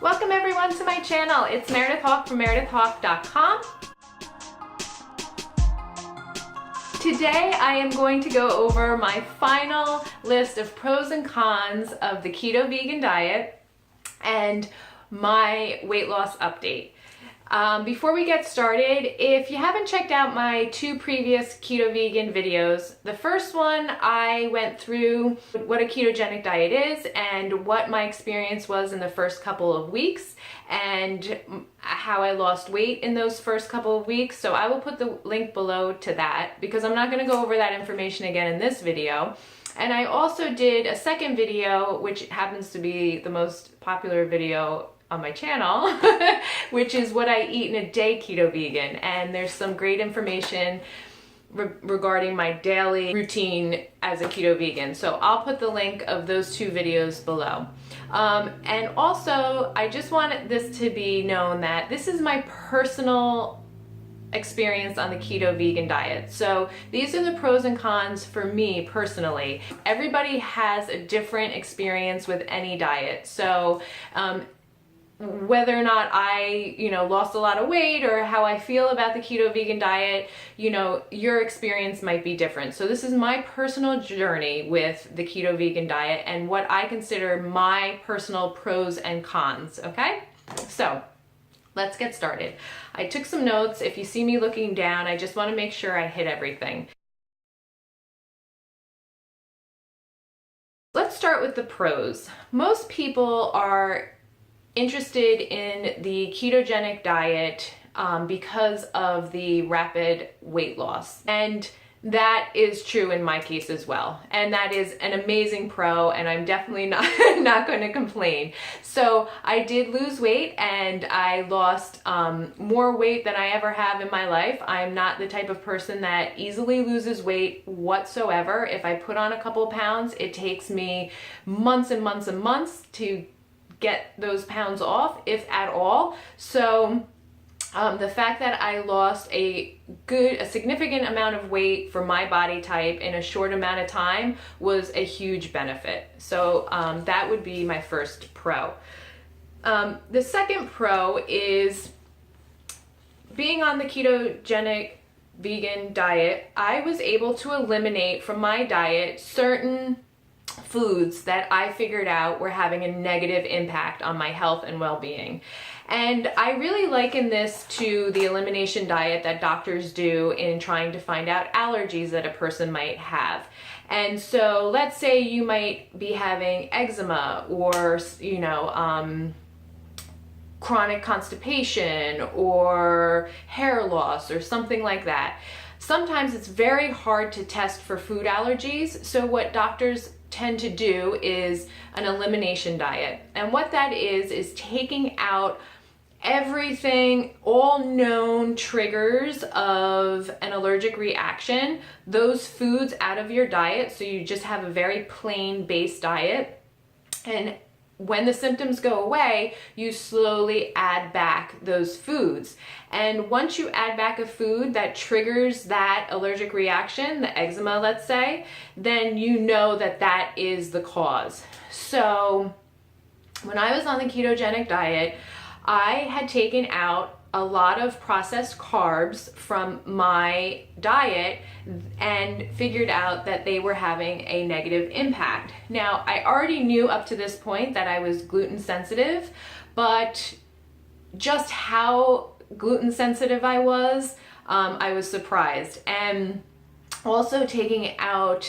Welcome everyone to my channel. It's Meredith Hawk from meredithhawk.com. Today I am going to go over my final list of pros and cons of the keto vegan diet and my weight loss update. Before we get started, if you haven't checked out my two previous keto vegan videos, the first one I went through what a ketogenic diet is and what my experience was in the first couple of weeks and how I lost weight in those first couple of weeks. So I will put the link below to that because I'm not going to go over that information again in this video. And I also did a second video, which happens to be the most popular video on my channel, which is what I eat in a day keto vegan. And there's some great information regarding my daily routine as a keto vegan. So I'll put the link of those two videos below. And also, I just want this to be known that this is my personal experience on the keto vegan diet. So these are the pros and cons for me personally. Everybody has a different experience with any diet. So whether or not I, lost a lot of weight or how I feel about the keto vegan diet, your experience might be different. So this is my personal journey with the keto vegan diet and what I consider my personal pros and cons, okay? So let's get started. I took some notes. If you see me looking down, I just want to make sure I hit everything. Let's start with the pros. Most people are interested in the ketogenic diet because of the rapid weight loss. And that is true in my case as well. And that is an amazing pro, and I'm definitely not going to complain. So I did lose weight, and I lost more weight than I ever have in my life. I'm not the type of person that easily loses weight whatsoever. If I put on a couple of pounds, it takes me months and months and months to get those pounds off, if at all. So the fact that I lost a significant amount of weight for my body type in a short amount of time was a huge benefit. So that would be my first pro. The second pro is being on the ketogenic vegan diet. I was able to eliminate from my diet certain foods that I figured out were having a negative impact on my health and well-being. And I really liken this to the elimination diet that doctors do in trying to find out allergies that a person might have. And so let's say you might be having eczema or, chronic constipation or hair loss or something like that. Sometimes it's very hard to test for food allergies. So what doctors tend to do is an elimination diet. And what that is taking out everything, all known triggers of an allergic reaction, those foods out of your diet. So you just have a very plain based diet. And when the symptoms go away, you slowly add back those foods. And once you add back a food that triggers that allergic reaction, the eczema, let's say, then you know that that is the cause. So when I was on the ketogenic diet, I had taken out a lot of processed carbs from my diet and figured out that they were having a negative impact. Now, I already knew up to this point that I was gluten sensitive, but just how gluten sensitive I was surprised. And also taking out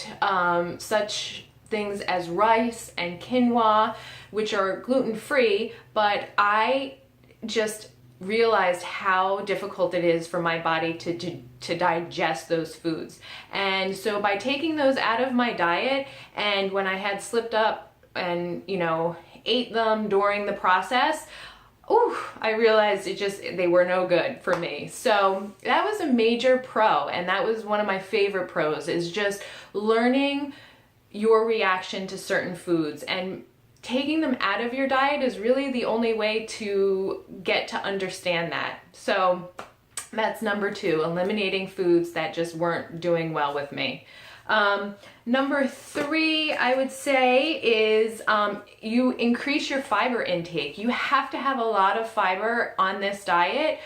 such things as rice and quinoa, which are gluten-free, but I just realized how difficult it is for my body to digest those foods. And so by taking those out of my diet, and when I had slipped up and ate them during the process, I realized they were no good for me. So that was a major pro, and that was one of my favorite pros, is just learning your reaction to certain foods. And taking them out of your diet is really the only way to get to understand that. So that's number two, eliminating foods that just weren't doing well with me. Number three, I would say, is you increase your fiber intake. You have to have a lot of fiber on this diet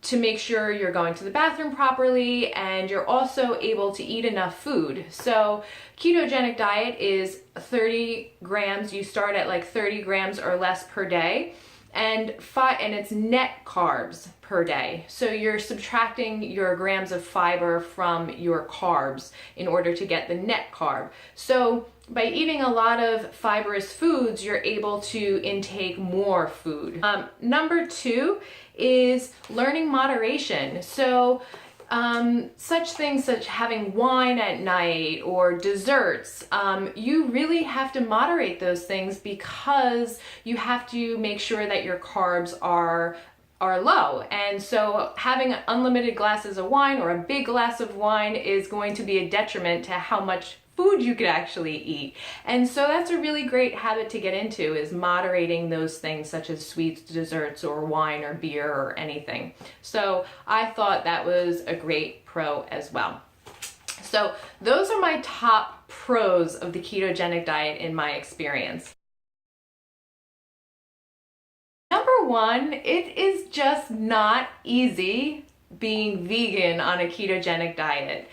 to make sure you're going to the bathroom properly and you're also able to eat enough food. So ketogenic diet is 30 grams. You start at like 30 grams or less per day, and it's net carbs per day. So you're subtracting your grams of fiber from your carbs in order to get the net carb. So by eating a lot of fibrous foods, you're able to intake more food. Number two is learning moderation. So such things as having wine at night or desserts, you really have to moderate those things because you have to make sure that your carbs are low. And so having unlimited glasses of wine or a big glass of wine is going to be a detriment to how much food you could actually eat. And so that's a really great habit to get into, is moderating those things such as sweets, desserts, or wine or beer or anything. So I thought that was a great pro as well. So those are my top pros of the ketogenic diet in my experience. Number one, it is just not easy being vegan on a ketogenic diet.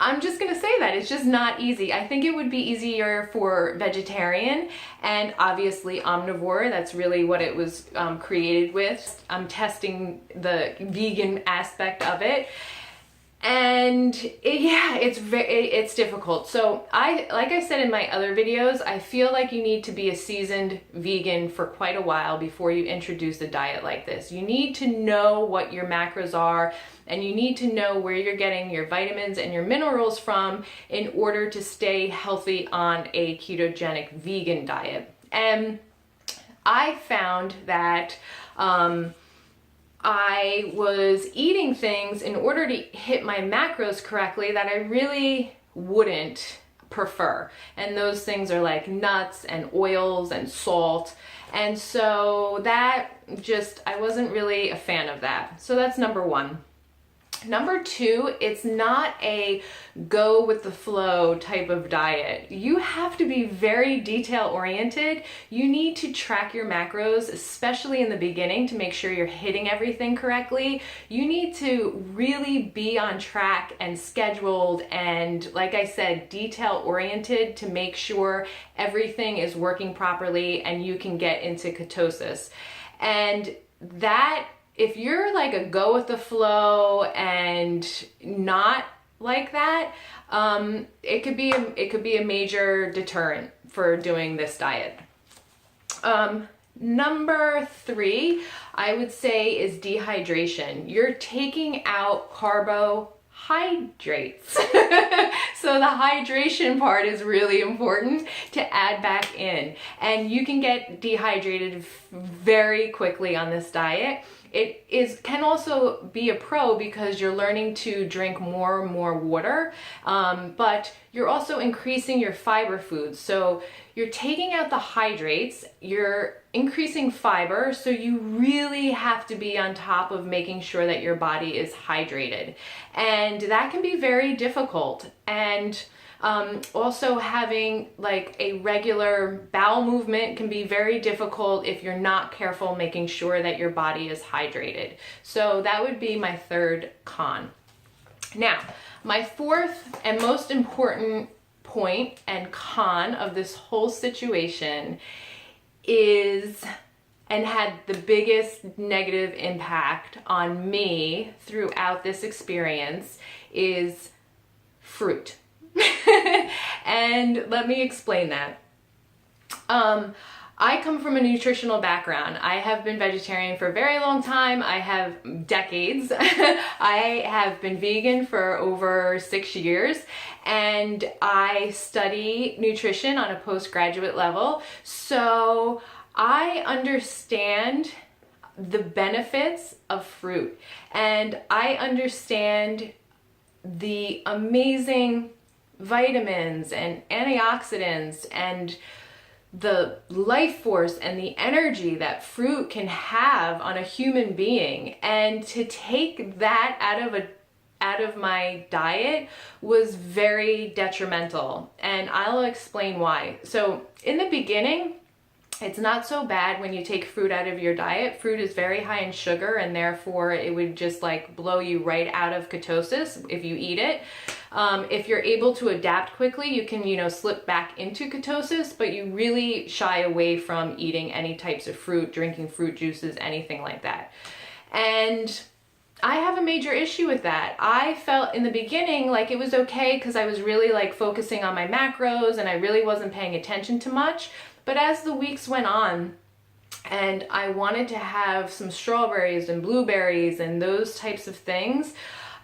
I'm just gonna say that it's just not easy. I think it would be easier for vegetarian and obviously omnivore. That's really what it was created with. I'm testing the vegan aspect of it. And it's difficult. So like I said in my other videos, I feel like you need to be a seasoned vegan for quite a while before you introduce a diet like this. You need to know what your macros are, and you need to know where you're getting your vitamins and your minerals from in order to stay healthy on a ketogenic vegan diet. And I found that I was eating things in order to hit my macros correctly that I really wouldn't prefer. And those things are like nuts and oils and salt. And so that I wasn't really a fan of that. So that's number one. Number two, it's not a go with the flow type of diet. You have to be very detail oriented. You need to track your macros, especially in the beginning, to make sure you're hitting everything correctly. You need to really be on track and scheduled and, like I said, detail oriented to make sure everything is working properly and you can get into ketosis. And that, if you're like a go with the flow and not like that, it could be a major deterrent for doing this diet. Number three, I would say, is dehydration. You're taking out carbohydrates. So the hydration part is really important to add back in. And you can get dehydrated very quickly on this diet. It can also be a pro because you're learning to drink more and more water, but you're also increasing your fiber foods. So you're taking out the hydrates, you're increasing fiber, so you really have to be on top of making sure that your body is hydrated. And that can be very difficult. And also having like a regular bowel movement can be very difficult if you're not careful making sure that your body is hydrated. So that would be my third con. Now, my fourth and most important point and con of this whole situation is, and had the biggest negative impact on me throughout this experience, is fruit. And let me explain that. I come from a nutritional background. I have been vegetarian for a very long time. I have decades. I have been vegan for over 6 years, and I study nutrition on a postgraduate level. So I understand the benefits of fruit, and I understand the amazing vitamins and antioxidants and the life force and the energy that fruit can have on a human being. And to take that out of my diet was very detrimental, and I'll explain why. So in the beginning, it's not so bad when you take fruit out of your diet. Fruit is very high in sugar, and therefore it would just like blow you right out of ketosis if you eat it. If you're able to adapt quickly, you can, slip back into ketosis, but you really shy away from eating any types of fruit, drinking fruit juices, anything like that. And I have a major issue with that. I felt in the beginning like it was okay because I was really like focusing on my macros and I really wasn't paying attention to much. But as the weeks went on and I wanted to have some strawberries and blueberries and those types of things,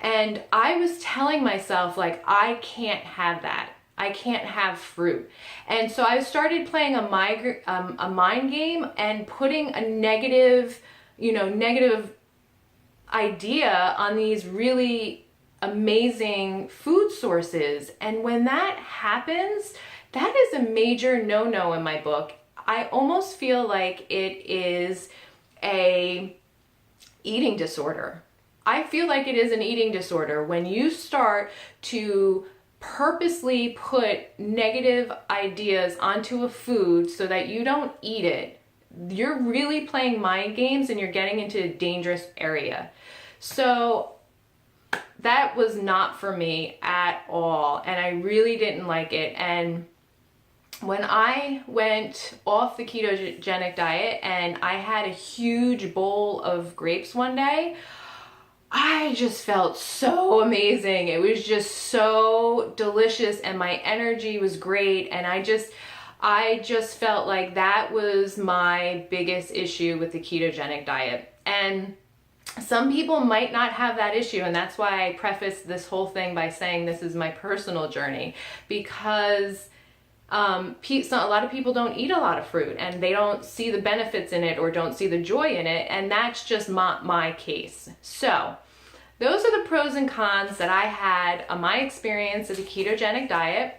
and I was telling myself like, I can't have that. I can't have fruit. And so I started playing a mind game and putting a negative idea on these really amazing food sources. And when that happens, that is a major no-no in my book. I almost feel like it is a eating disorder. I feel like it is an eating disorder when you start to purposely put negative ideas onto a food so that you don't eat it. You're really playing mind games and you're getting into a dangerous area. So that was not for me at all, and I really didn't like it. And when I went off the ketogenic diet and I had a huge bowl of grapes one day, I just felt so amazing. It was just so delicious and my energy was great, and I just felt like that was my biggest issue with the ketogenic diet. And some people might not have that issue, and that's why I preface this whole thing by saying this is my personal journey, because a lot of people don't eat a lot of fruit and they don't see the benefits in it or don't see the joy in it, and that's just my case. So those are the pros and cons that I had on my experience of the ketogenic diet.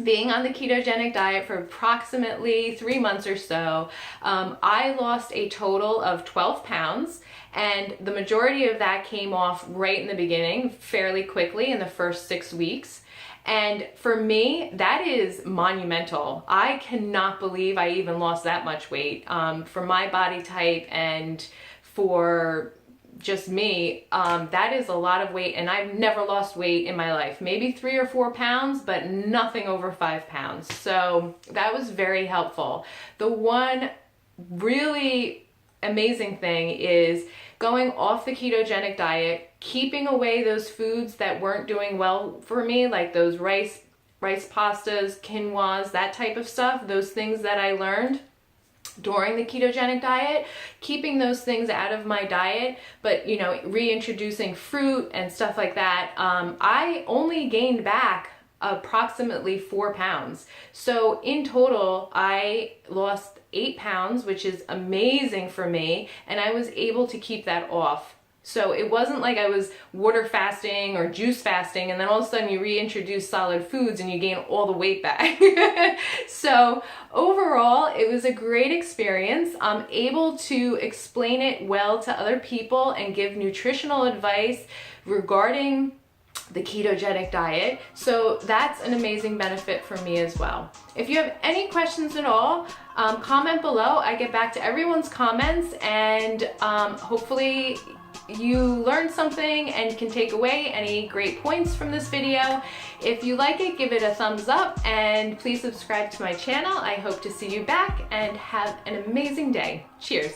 Being on the ketogenic diet for approximately 3 months or so, I lost a total of 12 pounds, and the majority of that came off right in the beginning, fairly quickly in the first 6 weeks. And for me, that is monumental. I cannot believe I even lost that much weight for my body type and for just me. That is a lot of weight, and I've never lost weight in my life. Maybe 3 or 4 pounds, but nothing over 5 pounds. So that was very helpful. The one really amazing thing is going off the ketogenic diet, keeping away those foods that weren't doing well for me, like those rice pastas, quinoas, that type of stuff, those things that I learned during the ketogenic diet, keeping those things out of my diet, but reintroducing fruit and stuff like that. I only gained back approximately 4 pounds. So in total, I lost 8 pounds, which is amazing for me, and I was able to keep that off. So it wasn't like I was water fasting or juice fasting and then all of a sudden you reintroduce solid foods and you gain all the weight back. So overall, it was a great experience. I'm able to explain it well to other people and give nutritional advice regarding the ketogenic diet. So that's an amazing benefit for me as well. If you have any questions at all, comment below. I get back to everyone's comments, and hopefully you learned something and can take away any great points from this video. If you like it, give it a thumbs up and please subscribe to my channel. I hope to see you back and have an amazing day. Cheers.